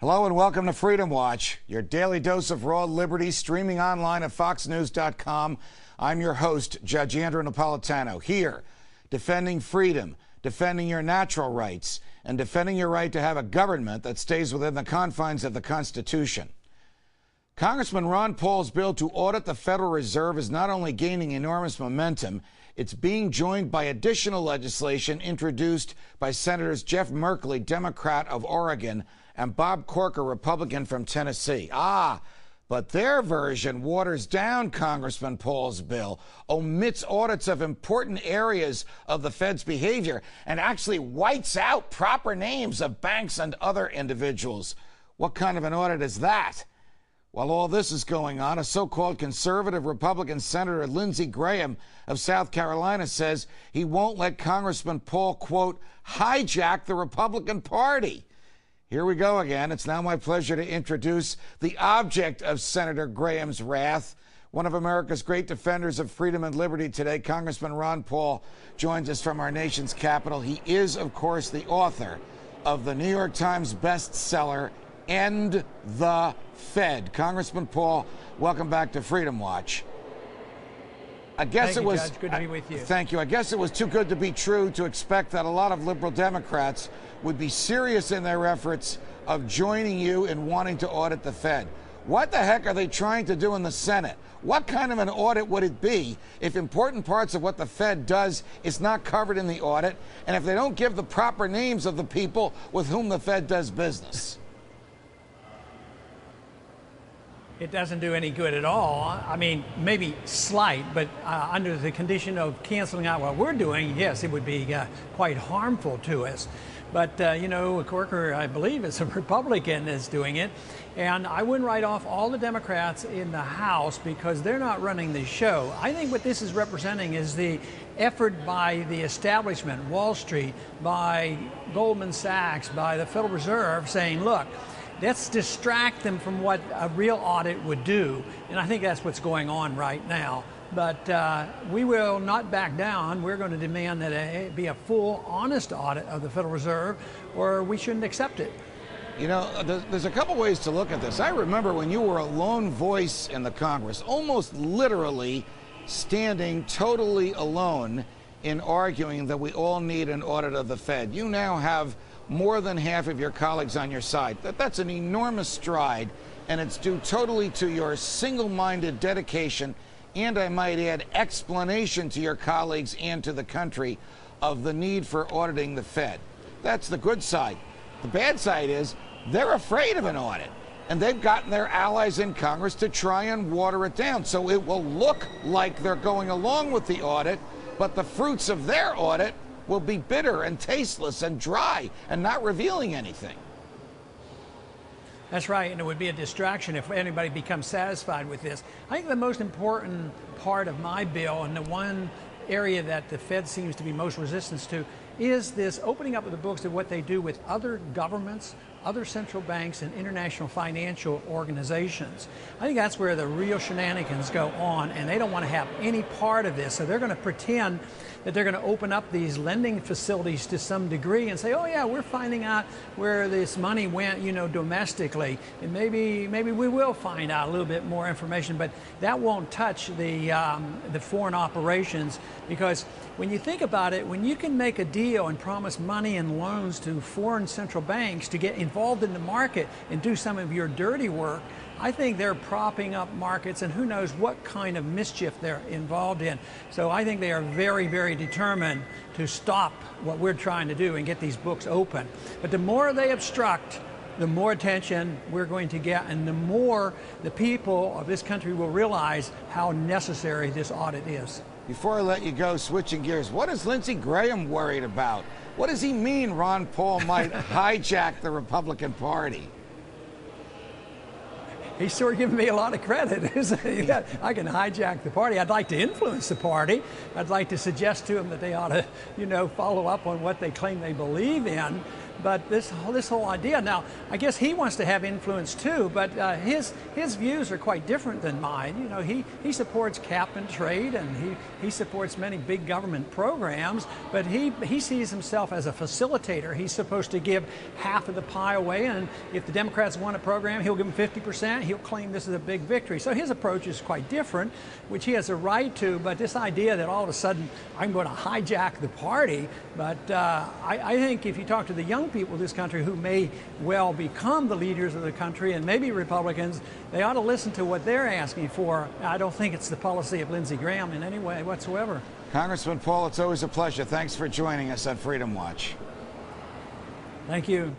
Hello and welcome to Freedom Watch, your daily dose of raw liberty, streaming online at foxnews.com. I'm your host, Judge Andrew Napolitano, here defending freedom, defending your natural rights, and defending your right to have a government that stays within the confines of the Constitution. Congressman Ron Paul's bill to audit the Federal Reserve is not only gaining enormous momentum, it's being joined by additional legislation introduced by Senators Jeff Merkley, Democrat of Oregon, and Bob Corker, Republican from Tennessee. But their version waters down Congressman Paul's bill, omits audits of important areas of the Fed's behavior, and actually whites out proper names of banks and other individuals. What kind of an audit is that? While all this is going on, a so-called conservative Republican Senator Lindsey Graham of South Carolina says he won't let Congressman Paul, quote, hijack the Republican Party. Here we go again. It's now my pleasure to introduce the object of Senator Graham's wrath. One of America's great defenders of freedom and liberty today, Congressman Ron Paul, joins us from our nation's capital. He is, of course, the author of the New York Times bestseller, End the Fed. Congressman Paul, welcome back to Freedom Watch. I guess it was Judge. Good to be with you. Thank you. I guess it was too good to be true to expect that a lot of liberal Democrats would be serious in their efforts of joining you in wanting to audit the Fed. What the heck are they trying to do in the Senate? What kind of an audit would it be if important parts of what the Fed does is not covered in the audit, and if they don't give the proper names of the people with whom the Fed does business? It doesn't do any good at all. I mean, maybe slight, but under the condition of canceling out what we're doing, yes, it would be quite harmful to us. But, you know, Corker, I believe, is a Republican that's doing it. And I wouldn't write off all the Democrats in the House because they're not running the show. I think what this is representing is the effort by the establishment, Wall Street, by Goldman Sachs, by the Federal Reserve, saying, look, let's distract them from what a real audit would do. And I think that's what's going on right now. But we will not back down. We're going to demand that it be a full, honest audit of the Federal Reserve, or we shouldn't accept it. You know, there's a couple ways to look at this. I remember when you were a lone voice in the Congress, almost literally standing totally alone in arguing that we all need an audit of the Fed. You now have more than half of your colleagues on your side. That's an enormous stride, and it's due totally to your single-minded dedication and, I might add, explanation to your colleagues and to the country of the need for auditing the Fed. That's the good side. The bad side is they're afraid of an audit, and they've gotten their allies in Congress to try and water it down. So it will look like they're going along with the audit, but the fruits of their audit will be bitter and tasteless and dry and not revealing anything. That's right, and it would be a distraction if anybody becomes satisfied with this. I think the most important part of my bill, and the one area that the Fed seems to be most resistant to, is this opening up of the books of what they do with other governments, other central banks, and international financial organizations. I think that's where the real shenanigans go on, and they don't want to have any part of this. So they're going to pretend that they're going to open up these lending facilities to some degree and say, oh yeah, we're finding out where this money went, you know, domestically. And maybe we will find out a little bit more information, but that won't touch the foreign operations, because when you think about it, when you can make a deal and promise money and loans to foreign central banks to get involved in the market and do some of your dirty work, I think they're propping up markets, and who knows what kind of mischief they're involved in. So I think they are very, very determined to stop what we're trying to do and get these books open. But the more they obstruct, the more attention we're going to get, and the more the people of this country will realize how necessary this audit is. Before I let you go, switching gears, what is Lindsey Graham worried about? What does he mean Ron Paul might hijack the Republican Party? He's sort of giving me a lot of credit, isn't he? I can hijack the party. I'd like to influence the party. I'd like to suggest to them that they ought to, you know, follow up on what they claim they believe in. But this whole idea, now, I guess he wants to have influence too, but his views are quite different than mine. You know, he supports cap and trade, and he supports many big government programs, but he sees himself as a facilitator. He's supposed to give half of the pie away, and if the Democrats want a program, he'll give them 50%. He'll claim this is a big victory. So his approach is quite different, which he has a right to, but this idea that all of a sudden I'm going to hijack the party, but I think if you talk to the young people of this country who may well become the leaders of the country and maybe Republicans, they ought to listen to what they're asking for. I don't think it's the policy of Lindsey Graham in any way whatsoever. Congressman Paul, it's always a pleasure. Thanks for joining us on Freedom Watch. Thank you.